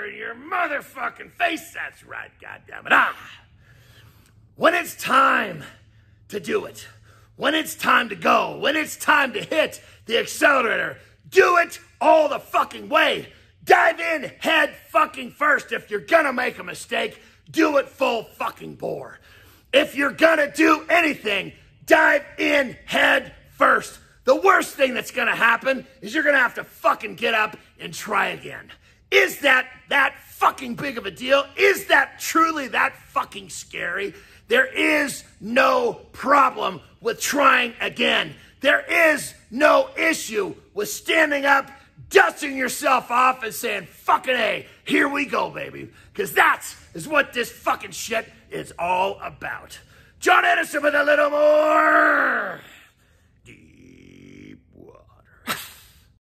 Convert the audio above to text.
in your motherfucking face. That's right, goddammit. When it's time to do it, when it's time to go, when it's time to hit the accelerator, do it all the fucking way. Dive in head fucking first. If you're gonna make a mistake, do it full fucking bore. If you're gonna do anything, dive in head first. The worst thing that's gonna happen is you're gonna have to fucking get up and try again. Is that fucking big of a deal? Is that truly that fucking scary? There is no problem with trying again. There is no issue with standing up, dusting yourself off and saying, fucking A, here we go, baby. Because that is what this fucking shit is all about. John Andersen with a little more.